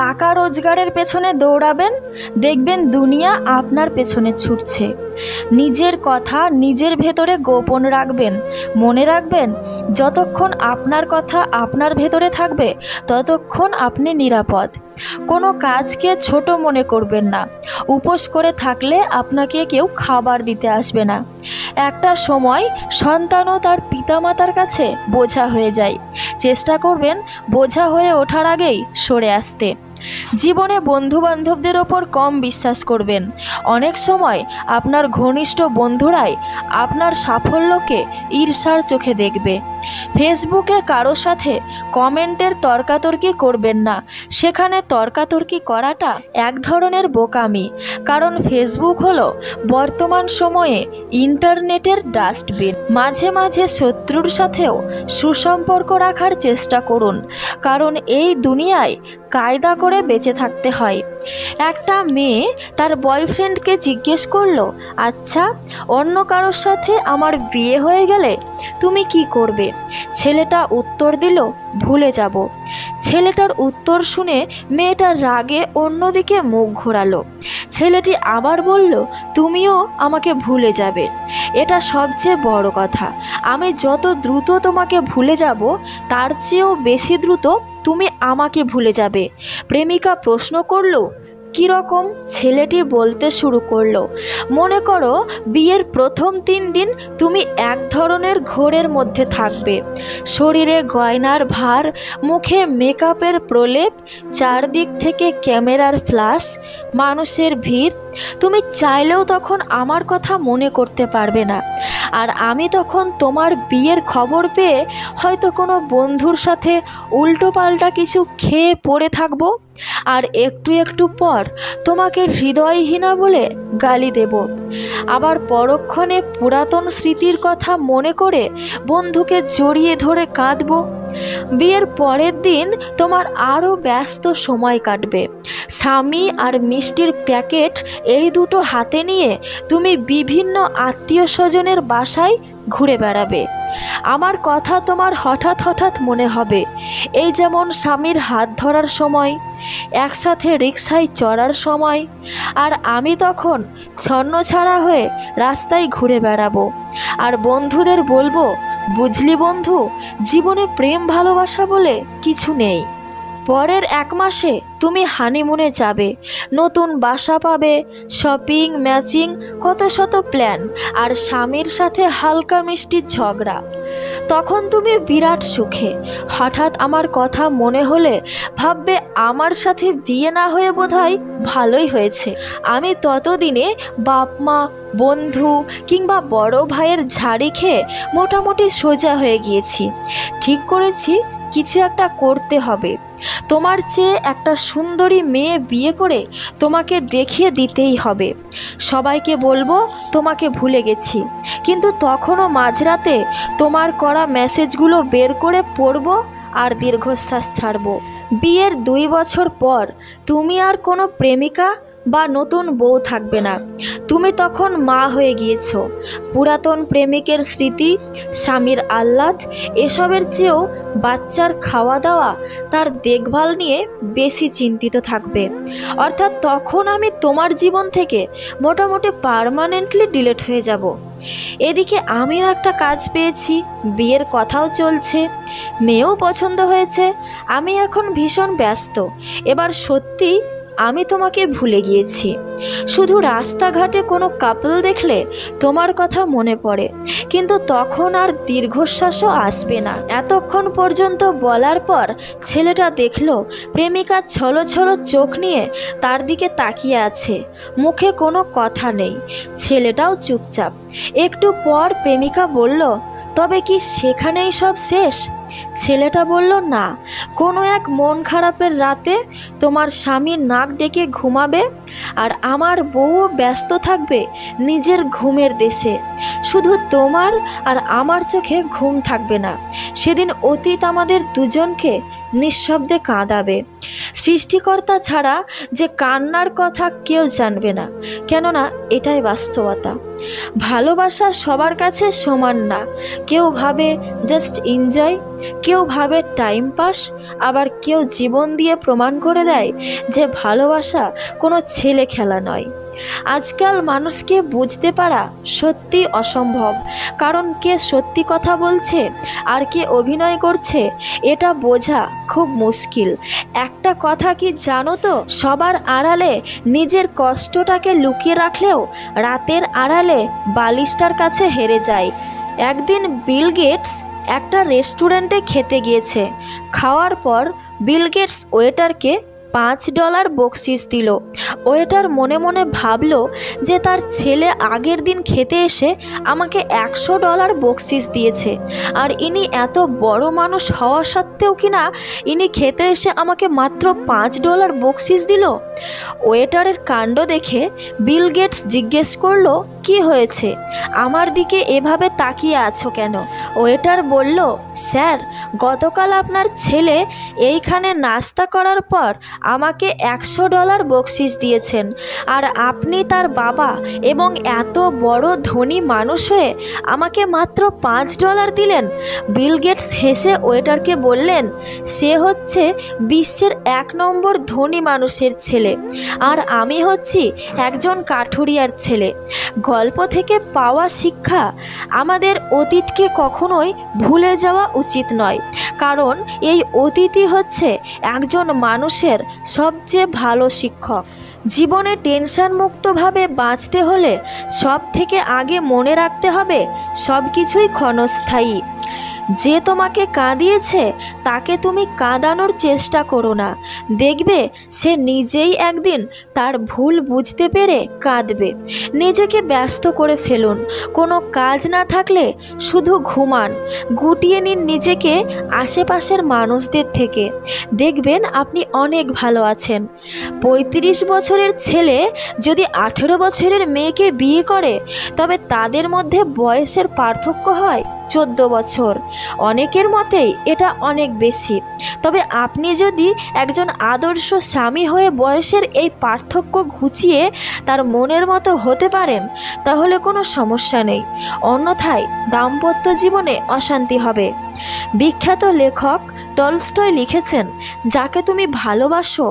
টাকা রোজগারের পেছনে দৌড়াবেন, দেখবেন দুনিয়া আপনার পেছনে ছুটছে। নিজের কথা নিজের ভেতরে গোপন রাখবেন। মনে রাখবেন, যতক্ষণ আপনার কথা আপনার ভেতরে থাকবে ততক্ষণ আপনি নিরাপদ। কোনো কাজকে ছোট মনে করবেন না। উপোস করে থাকলে আপনাকে কেউ খাবার দিতে আসবে না। একটা সময় সন্তানও তার পিতামাতার কাছে বোঝা হয়ে যায়। চেষ্টা করবেন বোঝা হয়ে ওঠার আগেই সরে আসতে। জীবনে বন্ধুবান্ধবদের ওপর কম বিশ্বাস করবেন। অনেক সময় আপনার ঘনিষ্ঠ বন্ধুরাই আপনার সাফল্যকে ঈর্ষার চোখে দেখবে। ফেসবুকে কারো সাথে কমেন্টের তর্কাতর্কি করবেন না। সেখানে তর্কাতর্কি করাটা এক ধরনের বোকামি, কারণ ফেসবুক হলো বর্তমান সময়ে ইন্টারনেটের ডাস্টবিন। মাঝে মাঝে শত্রুর সাথেও সুসম্পর্ক রাখার চেষ্টা করুন, কারণ এই দুনিয়ায় কায়দা করে বেঁচে থাকতে হয়। একটা মেয়ে তার বয়ফ্রেন্ডকে জিজ্ঞেস করলো, আচ্ছা, অন্য কারোর সাথে আমার বিয়ে হয়ে গেলে তুমি কি করবে? ছেলেটা উত্তর দিল, ভুলে যাব। ছেলেটার উত্তর শুনে মেয়েটা রাগে অন্যদিকে মুখ ঘোরালো। ছেলেটি আবার বলল, তুমিও আমাকে ভুলে যাবে। এটা সবচেয়ে বড় কথা। আমি যত দ্রুত তোমাকে ভুলে যাব তার চেয়েও বেশি দ্রুত তুমি আমাকে ভুলে যাবে। প্রেমিকা প্রশ্ন করলো, কীরকম? ছেলেটি বলতে শুরু করলো, মনে করো বিয়ের প্রথম 3 দিন তুমি এক ধরনের ঘোরের মধ্যে থাকবে। শরীরে গয়নার ভার, মুখে মেকআপের প্রলেপ, চারদিক থেকে ক্যামেরার ফ্ল্যাশ, মানুষের ভিড়। তুমি চাইলেও তখন আমার কথা মনে করতে পারবে না। আর আমি তখন তোমার বিয়ের খবর পেয়ে হয়তো কোনো বন্ধুর সাথে উল্টোপাল্টা কিছু খেয়ে পড়ে থাকবো। আর একটু একটু পর তোমাকে হৃদয়হীনা বলে গালি দেব। আবার পরক্ষণে পুরাতন স্মৃতির কথা মনে করে বন্ধুকে জড়িয়ে ধরে কাঁদবো। বিয়ের পরের দিন তোমার আরও ব্যস্ত সময় কাটবে। স্বামী আর মিষ্টির প্যাকেট এই দুটো হাতে নিয়ে তুমি বিভিন্ন আত্মীয় স্বজনের বাসায় ঘুরে বেড়াবে। আমার কথা তোমার হঠাৎ হঠাৎ মনে হবে, এই যেমন স্বামীর হাত ধরার সময়, একসাথে রিকশায় চড়ার সময়। আর আমি তখন ছন্নছাড়া হয়ে রাস্তায় ঘুরে বেড়াবো আর বন্ধুদের বলবো, বুঝলি বন্ধু, জীবনে প্রেম ভালোবাসা বলে কিছু নেই। পরের 1 মাসে তুমি হানিমুনে যাবে, নতুন বাসা পাবে, শপিং, ম্যাচিং, কত শত প্ল্যান, আর স্বামীর সাথে হালকা মিষ্টি ঝগড়া। তখন তুমি বিরাট সুখে। হঠাৎ আমার কথা মনে হলে ভাববে, আমার সাথে বিয়ে না হয়ে বোধহয় ভালোই হয়েছে। আমি ততদিনে বাপ মা, বন্ধু কিংবা বড় ভাইয়ের ঝাড়ি খেয়ে মোটামুটি সোজা হয়ে গিয়েছি। ঠিক করেছি কিছু একটা করতে হবে। তোমার চেয়ে একটা সুন্দরী মেয়ে বিয়ে করে তোমাকে দেখিয়ে দিতেই হবে। সবাইকে বলবো তোমাকে ভুলে গেছি, কিন্তু তখনও মাঝরাতে তোমার করা মেসেজগুলো বের করে পড়বো আর দীর্ঘশ্বাস ছাড়বো। বিয়ের 2 বছর পর তুমি আর কোনো প্রেমিকা বা নতুন বউ থাকবে না। তুমি তখন মা হয়ে গিয়েছো। পুরাতন প্রেমিকের স্মৃতি, স্বামীর আহ্লাদ, এসবের চেয়েও বাচ্চার খাওয়া দাওয়া, তার দেখভাল নিয়ে বেশি চিন্তিত থাকবে। অর্থাৎ তখন আমি তোমার জীবন থেকে মোটামুটি পার্মানেন্টলি ডিলিট হয়ে যাব। এদিকে আমিও একটা কাজ পেয়েছি, বিয়ের কথাও চলছে, মেয়েও পছন্দ হয়েছে। আমি এখন ভীষণ ব্যস্ত। এবার সত্যি আমি তোমাকে ভুলে গিয়েছি। শুধু রাস্তাঘাটে কোনো কাপল দেখলে তোমার কথা মনে পড়ে, কিন্তু তখন আর দীর্ঘশ্বাসও আসবে না। এতক্ষণ পর্যন্ত বলার পর ছেলেটা দেখলো প্রেমিকা ছলো ছলো চোখ নিয়ে তার দিকে তাকিয়ে আছে, মুখে কোনো কথা নেই। ছেলেটাও চুপচাপ। একটু পর প্রেমিকা বলল, তবে কি সেখানেই সব শেষ? ছেলেটা বলল, না, কোনো এক মন খারাপের রাতে তোমার স্বামী নাক ডেকে ঘুমাবে আর আমার বউও ব্যস্ত থাকবে নিজের ঘুমের দেশে। শুধু তোমার আর আমার চোখে ঘুম থাকবে না। সেদিন অতীত আমাদের দুজনকে নিঃশব্দে কাঁদাবে। সৃষ্টিকর্তা ছাড়া যে কান্নার কথা কেউ জানবে না, কেননা এটাই বাস্তবতা। ভালোবাসা সবার কাছে সমান না। কেউ ভাবে জাস্ট এনজয়, কেউ ভাবে টাইম পাস, আবার কেউ জীবন দিয়ে প্রমাণ করে দেয় যে ভালোবাসা কোনো ছেলে খেলা নয়। আজকাল মানুষকে বুঝতে পারা সত্যি অসম্ভব, কারণ কে সত্যি কথা বলছে আর কে অভিনয় করছে এটা বোঝা খুব মুশকিল। একটা কথা কি জানো তো, সবার আড়ালে নিজের কষ্টটাকে লুকিয়ে রাখলেও রাতের আড়ালে বালিশটার কাছে হেরে যায়। একদিন বিল গেটস একটা রেস্টুরেন্টে খেতে গিয়েছে। খাওয়ার পর বিল গেটস ওয়েটারকে $5 বকশিস দিল। ওয়েটার মনে মনে ভাবল যে তার ছেলে আগের দিন খেতে এসে আমাকে $100 বকশিস দিয়েছে, আর ইনি এত বড় মানুষ হওয়া সত্ত্বেও কিনা ইনি খেতে এসে আমাকে মাত্র $5 বকশিস দিল। ওয়েটারের কাণ্ড দেখে বিল গেটস জিজ্ঞেস করলো, কি হয়েছে, আমার দিকে এভাবে তাকিয়ে আছো কেন? ওয়েটার বলল, স্যার, গতকাল আপনার ছেলে এইখানে নাস্তা করার পর আমাকে $100 বকশিস দিয়েছেন, আর আপনি তার বাবা এবং এত বড় ধনী মানুষ হয়ে আমাকে মাত্র $5 দিলেন। বিল গেটস হেসে ওয়েটারকে বললেন, সে হচ্ছে বিশ্বের 1 নম্বর ধনী মানুষের ছেলে, আর আমি হচ্ছি একজন কাঠুরিয়ার ছেলে। গল্প থেকে পাওয়া শিক্ষা, আমাদের অতীতকে কখনোই ভুলে যাওয়া উচিত নয়, কারণ এই অতীতই হচ্ছে একজন মানুষের সবচেয়ে ভালো শিক্ষক। জীবনে টেনশন মুক্তভাবে বাঁচতে হলে সব থেকে আগে মনে রাখতে হবে সব কিছুই ক্ষণস্থায়ী। যে তোমাকে কাঁদিয়েছে তাকে তুমি কাঁদানোর চেষ্টা করো না, দেখবে সে নিজেই একদিন তার ভুল বুঝতে পেরে কাঁদবে। নিজেকে ব্যস্ত করে ফেলুন, কোনো কাজ না থাকলে শুধু ঘুমান। গুটিয়ে নিন নিজেকে আশেপাশের মানুষদের থেকে, দেখবেন আপনি অনেক ভালো আছেন। 35 বছরের ছেলে যদি 18 বছরের মেয়েকে বিয়ে করে, তবে তাদের মধ্যে বয়সের পার্থক্য হয় 14 বছর। অনেকের মতেই এটা অনেক বেশি, তবে আপনি যদি একজন আদর্শ স্বামী হয়ে বয়সের এই পার্থক্য ঘুচিয়ে তার মনের মতো হতে পারেন, তাহলে কোনো সমস্যা নেই। অন্যথায় দাম্পত্য জীবনে অশান্তি হবে। বিখ্যাত লেখক টলস্টয় লিখেছেন, যাকে তুমি ভালোবাসো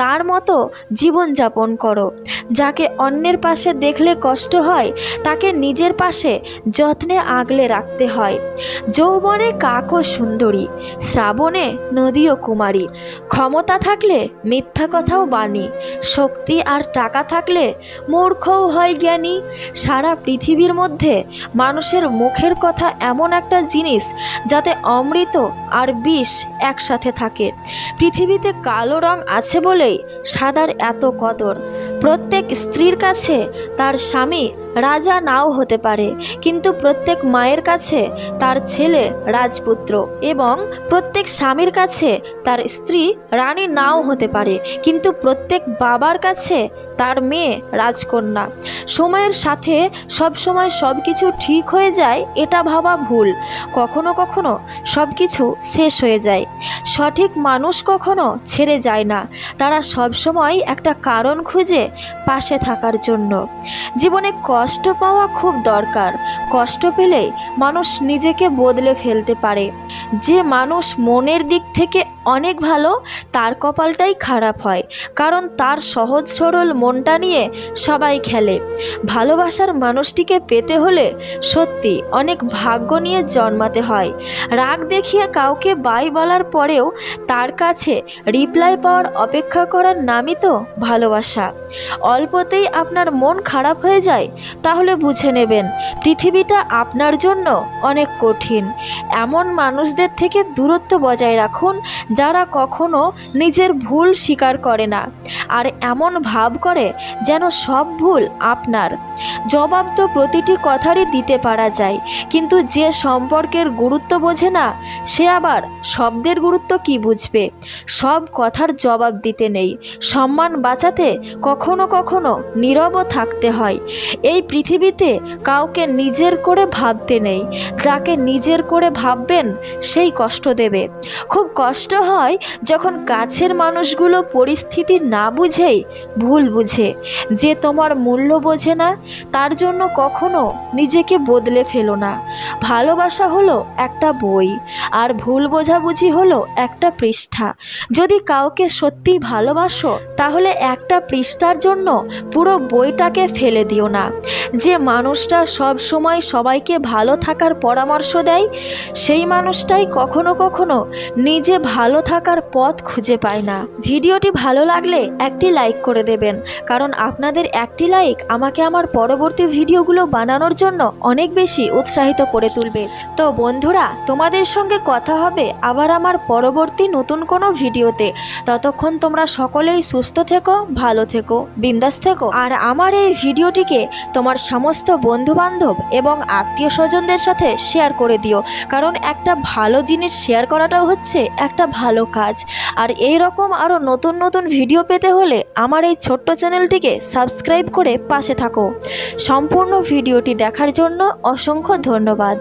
তার মতো জীবনযাপন করো। যাকে অন্যের পাশে দেখলে কষ্ট হয়, তাকে নিজের পাশে যত্নে আগলে রাখতে হয়। যৌবনে কাকও সুন্দরী, শ্রাবণে নদীও কুমারী। ক্ষমতা থাকলে মিথ্যা কথাও বাণী, শক্তি আর টাকা থাকলে মূর্খও হয় জ্ঞানী। সারা পৃথিবীর মধ্যে মানুষের মুখের কথা এমন একটা জিনিস যাতে অমৃত আর বিষ একসাথে থাকে। পৃথিবীতে কালো রং আছে বলেই সাদার এত কদর। প্রত্যেক স্ত্রীর কাছে তার স্বামী রাজা নাও হতে পারে, কিন্তু প্রত্যেক মায়ের কাছে তার ছেলে রাজপুত্র, এবং প্রত্যেক স্বামীর কাছে তার স্ত্রী রানী নাও হতে পারে, কিন্তু প্রত্যেক বাবার কাছে তার মেয়ে রাজকন্যা। সময়ের সাথে সব সময় সব কিছু ঠিক হয়ে যায় এটা ভাবা ভুল। কখনো কখনো সব কিছু শেষ হয়ে যায়। সঠিক মানুষ কখনো ছেড়ে যায় না, তারা সব সময় একটা কারণ খুঁজে পাশে থাকার জন্য। জীবনে কষ্ট পাওয়া খুব দরকার, কষ্ট পেলে মানুষ নিজেকে বদলে ফেলতে পারে। যে মানুষ মনের দিক থেকে অনেক ভালো, তার কপালটাই খারাপ হয়, কারণ তার সহজ সরল মনটা নিয়ে সবাই খেলে। ভালোবাসার মানুষটিকে পেতে হলে সত্যি অনেক ভাগ্য নিয়ে জন্মাতে হয়। রাগ দেখিয়ে কাউকে বাই বলার পরেও তার কাছে রিপ্লাই পাওয়ার অপেক্ষা করার নামই তো ভালোবাসা। অল্পতেই আপনার মন খারাপ হয়ে যায়, তাহলে বুঝে নেবেন পৃথিবীটা আপনার জন্য অনেক কঠিন। এমন মানুষদের থেকে দূরত্ব বজায় রাখুন যারা কখনো নিজের ভুল স্বীকার করে না, আর এমন ভাব করে যেন সব ভুল আপনার। জবাব তো প্রতিটি কথারই দিতে পারা যায়, কিন্তু যে সম্পর্কের গুরুত্ব বোঝে না সে আবার শব্দের গুরুত্ব কি বুঝবে। সব কথার জবাব দিতে নেই, সম্মান বাঁচাতে কখনো কখনো নীরবও থাকতে হয়। এই পৃথিবীতে কাউকে নিজের করে ভাবতে নেই, যাকে নিজের করে ভাববেন সেই কষ্ট দেবে। খুব কষ্ট হয় যখন কাছের মানুষগুলো পরিস্থিতি না বুঝেই ভুল বুঝে, যে তোমার মূল্য বোঝে না তার জন্য কখনো নিজেকে বদলে ফেলো না। ভালোবাসা হলো একটা বই, আর ভুল বোঝাবুঝি হলো একটা পৃষ্ঠা। যদি কাউকে সত্যি ভালোবাসো তাহলে একটা পৃষ্ঠার জন্য পুরো বইটাকে ফেলে দিও না। যে মানুষটা সব সময় সবাইকে ভালো থাকার পরামর্শ দেয়, সেই মানুষটাই কখনো কখনো নিজে ভালো থাকার পথ খুঁজে পায় না। ভিডিওটি ভালো লাগলে একটি লাইক করে দেবেন, কারণ আপনাদের একটি লাইক আমাকে আমার পরবর্তী ভিডিওগুলো বানানোর জন্য অনেক বেশি উৎসাহিত করে তুলবে। তো বন্ধুরা, তোমাদের সঙ্গে কথা হবে আবার আমার পরবর্তী নতুন কোনো ভিডিওতে। ততক্ষণ তোমরা সকলেই সুস্থ থেকো, ভালো থেকো, বিন্দাস থেকো। আর আমার এই ভিডিওটিকে তোমার সমস্ত বন্ধুবান্ধব এবং আত্মীয় স্বজনদের সাথে শেয়ার করে দিও, কারণ একটা ভালো জিনিস শেয়ার করাটাও হচ্ছে একটা ভালো কাজ। আর এই রকম আরও নতুন নতুন ভিডিও পেতে হলে আমার এই ছোট্ট চ্যানেলটিকে সাবস্ক্রাইব করে পাশে থাকো। সম্পূর্ণ ভিডিওটি দেখার জন্য অসংখ্য ধন্যবাদ।